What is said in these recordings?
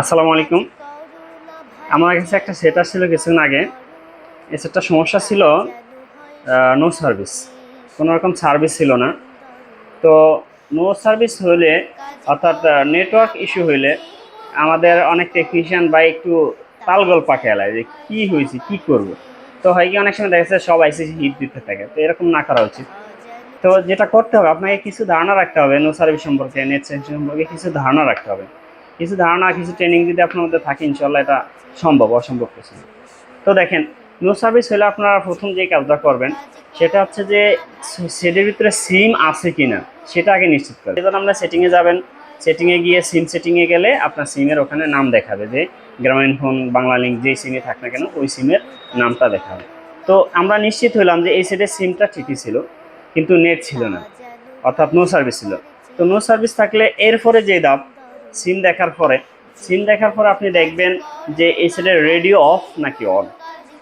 আসসালামু আলাইকুম। আমার কাছে একটা সেট আসছিল কিছুদিন আগে। এই সেটটা সমস্যা ছিল নো সার্ভিস, কোনো রকম সার্ভিস ছিল না। তো নো সার্ভিস হইলে অর্থাৎ নেটওয়ার্ক ইস্যু হইলে আমাদের অনেক টেকনিশিয়ান বা একটু তালগোল পাকে এলায় যে কী হয়েছে কী করব। তো হয় কি অনেক সময় দেখা যাচ্ছে সব আইসি হিট দিতে থাকে, তো এরকম না করা উচিত। তো যেটা করতে হবে আপনাকে কিছু ধারণা রাখতে হবে, নো সার্ভিস সম্পর্কে, নেট সার্ভিস সম্পর্কে কিছু ধারণা রাখতে হবে। কিছু ধারণা, কিছু ট্রেনিং যদি আপনার মধ্যে থাকে ইনশাল্লাহ এটা সম্ভব, অসম্ভব কিছু না। তো দেখেন, নো সার্ভিস হলে আপনারা প্রথম যে কাজটা করবেন সেটা হচ্ছে যে সেটের ভিতরে সিম আছে কিনা সেটা আগে নিশ্চিত করবেন। এবার আমরা সেটিংয়ে যাবেন, সেটিংয়ে গিয়ে সিম সেটিংয়ে গেলে আপনার সিমের ওখানে নাম দেখাবে যে গ্রামীণ ফোন, বাংলা লিঙ্ক যেই সিমে থাক না কেন ওই সিমের নামটা দেখাবে। তো আমরা নিশ্চিত হইলাম যে এই সেটের সিমটা ঠিকই ছিল কিন্তু নেট ছিল না, অর্থাৎ নো সার্ভিস ছিল। তো নো সার্ভিস থাকলে এরপরে যে ধাপ, সিম দেখার পরে, সিম দেখার পরে আপনি দেখবেন যে এই সেটের রেডিও অফ নাকি অন।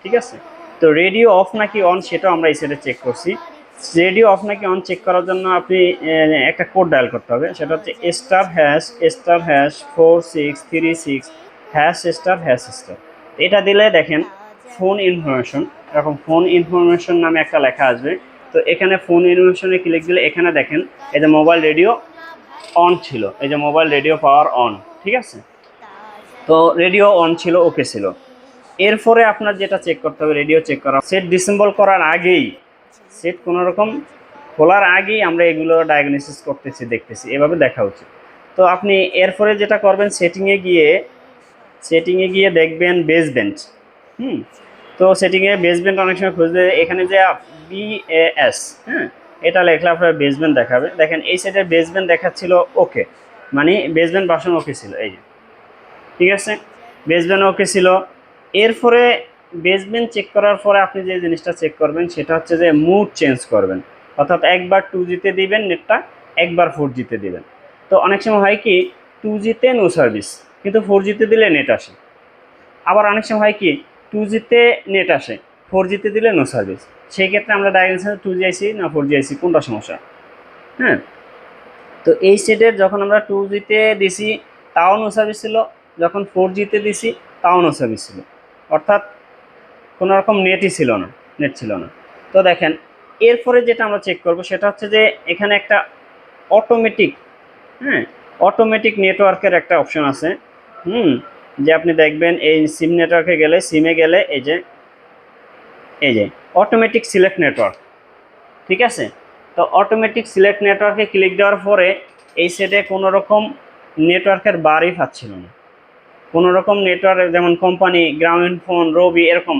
ঠিক আছে, তো রেডিও অফ নাকি অন সেটাও আমরা এই সেটে চেক করছি। রেডিও অফ নাকি অন চেক করার জন্য আপনি একটা কোড ডায়াল করতে হবে, সেটা হচ্ছে *#*4636##। এটা দিলে দেখেন ফোন ইনফরমেশন, এরকম ফোন ইনফরমেশন নামে একটা লেখা আসবে। তো এখানে ফোন ইনফরমেশনে ক্লিক দিলে এখানে দেখেন এই যে মোবাইল রেডিও অন ছিল, এই যে মোবাইল রেডিও পাওয়ার অন। ঠিক আছে, তো রেডিও অন ছিল, ওকে ছিল। এরপরে আপনার যেটা চেক করতে হবে, রেডিও চেক করা, সেট ডিসেম্বল করার আগেই, সেট কোনো রকম খোলার আগেই আমরা এগুলো ডায়াগনোসিস করতেছি, দেখতেছি, এভাবে দেখা উচিত। তো আপনি এরপরে যেটা করবেন, সেটিংয়ে গিয়ে দেখবেন বেসব্যান্ড। তো সেটিংয়ে বেসব্যান্ড অনেক সময় খুঁজলে এখানে যে BAS, হ্যাঁ, এটা লেখলে আপনার বেসব্যান্ড দেখাবে। দেখেন এই সেটের বেসব্যান্ড দেখাচ্ছিল ওকে, মানে বেসব্যান্ড বাসন ওকে ছিল, এই যে ঠিক আছে, বেসব্যান্ড ওকে ছিল। এরপরে বেসব্যান্ড চেক করার পরে আপনি যে জিনিসটা চেক করবেন সেটা হচ্ছে যে মুড চেঞ্জ করবেন, অর্থাৎ একবার 2G-তে দিবেন নেটটা, একবার 4G-তে দিবেন। তো অনেক সময় হয় কি 2G-তে নো সার্ভিস কিন্তু 4G-তে দিলে নেট আসে। আবার অনেক সময় হয় কি 2G-তে নেট আসে, 4G-তে দিলে নো সার্ভিস। সেই ক্ষেত্রে আমরা ডায়াগনোসিস 2G আইসি না 4G আইসি কোনটা সমস্যা। হ্যাঁ, তো এই সেটের যখন আমরা 2G-তে দিছি তাও নো সার্ভিস ছিল, যখন 4G-তে দিছি তাও নো সার্ভিস ছিল, অর্থাৎ কোনো রকম নেটই ছিল না, নেট ছিল না। তো দেখেন এরপরে যেটা আমরা চেক করব সেটা হচ্ছে যে এখানে একটা অটোমেটিক, হ্যাঁ, অটোমেটিক নেটওয়ার্কের একটা অপশন আছে। যে আপনি দেখবেন এই সিম নেটওয়ার্কে গেলে, সিমে গেলে এই যে অটোমেটিক সিলেক্ট নেটওয়ার্ক। ঠিক আছে, তো অটোমেটিক সিলেক্ট নেটওয়ার্কে ক্লিক দেওয়ার পরে এই সেটে কোনো রকম নেটওয়ার্কের বারই পাচ্ছিল না, কোনো রকম নেটওয়ার্ক, যেমন কোম্পানি গ্রামীণ ফোন, রবি, এরকম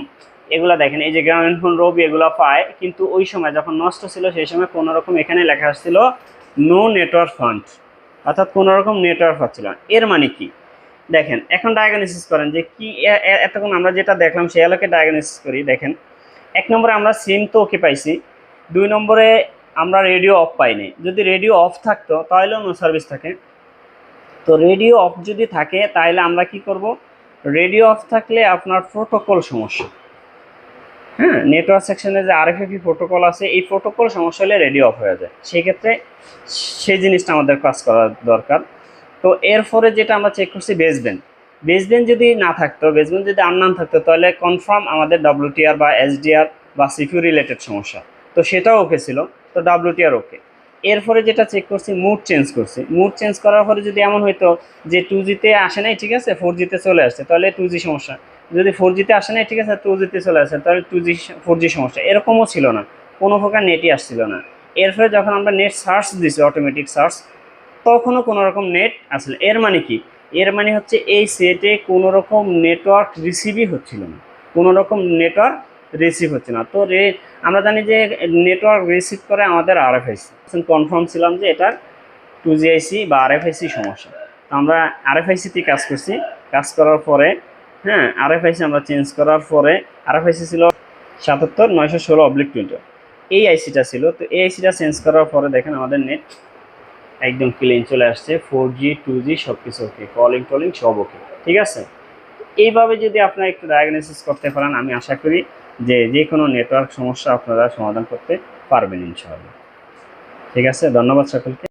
এগুলা দেখেন, এই যে গ্রামীণ ফোন, রবি এগুলো পায়, কিন্তু ওই সময় যখন নষ্ট ছিল সেই সময় কোনো রকম এখানে লেখা আসছিল নো নেটওয়ার্ক ফান্ড, অর্থাৎ কোনো রকম নেটওয়ার্ক পাচ্ছিল না। এর মানে কি দেখেন, এখন ডায়াগনোসিস করেন যে কি, এতক্ষণ আমরা যেটা দেখলাম সেই এলাকায় ডায়াগনোসিস করি। দেখেন 1 নম্বরে আমরা সিম তো ওকে পাইছি, 2 নম্বরে আমরা রেডিও অফ পাইনি। যদি রেডিও অফ থাকতো তাহলেও নো সার্ভিস থাকে। তো রেডিও অফ যদি থাকে তাহলে আমরা কি করব, রেডিও অফ থাকলে আপনার প্রোটোকল সমস্যা, হ্যাঁ, নেটওয়ার্ক সেকশনে যে RFIP প্রোটোকল আছে এই প্রোটোকল সমস্যা হলে রেডিও অফ হয়ে যায়, সেই ক্ষেত্রে সেই জিনিসটা আমাদের কাজ করা দরকার। তো এরপরে যেটা আমরা চেক করছি বেসব্যান্ড, বেসব্যান্ড যদি না থাকতো, বেসব্যান্ড যদি আননান থাকতো তাহলে কনফার্ম আমাদের WTR বা SDR বা সিকিউর রিলেটেড সমস্যা। তো সেটাও ওকে ছিল, তো WTR ওকে। এরপরে যেটা চেক করছি মুড চেঞ্জ করছি, মুড চেঞ্জ করার পরে যদি এমন হইতো যে 2G-তে আসে নাই, ঠিক আছে, 4G-তে চলে আসছে, তাহলে 2G সমস্যা। যদি 4G-তে আসে নাই, ঠিক আছে, 2G-তে চলে আসে, তাহলে 4G সমস্যা। এরকমও ছিল না, কোনো প্রকার নেটই আসছিল না। এরপরে যখন আমরা নেট সার্চ দিছি, অটোমেটিক সার্চ, তখনও কোনো রকম নেট আসলে। এর মানে কি, এর মানে হচ্ছে এই সেটে কোনো রকম নেটওয়ার্ক রিসিভই হচ্ছিল না, কোনো রকম নেটওয়ার্ক রিসিভ হচ্ছে না। তো আমরা জানি যে নেটওয়ার্ক রিসিভ করে আমাদের RFIC, কনফার্ম ছিলাম যে এটা 2G আইসি বা RFIC সমস্যা। তো আমরা RFIC-তে কাজ করছি, কাজ করার পরে, হ্যাঁ, RFIC আমরা চেঞ্জ করার পরে, RFIC ছিল 77916/20, এই আইসিটা ছিল। তো এই আইসিটা চেঞ্জ করার পরে দেখেন আমাদের নেট একদম ক্লিন চলে আসছে, 4G 2G সব কিছু ওকে, কলিং টলিং সব ওকে। ঠিক আছে, এইভাবে যদি আপনারা একটু ডায়াগনোসিস করতে পারেন আমি আশা করি যে যে কোনো নেটওয়ার্ক সমস্যা আপনারা সমাধান করতে পারবেন ইনশাআল্লাহ। ঠিক আছে, ধন্যবাদ সকলকে।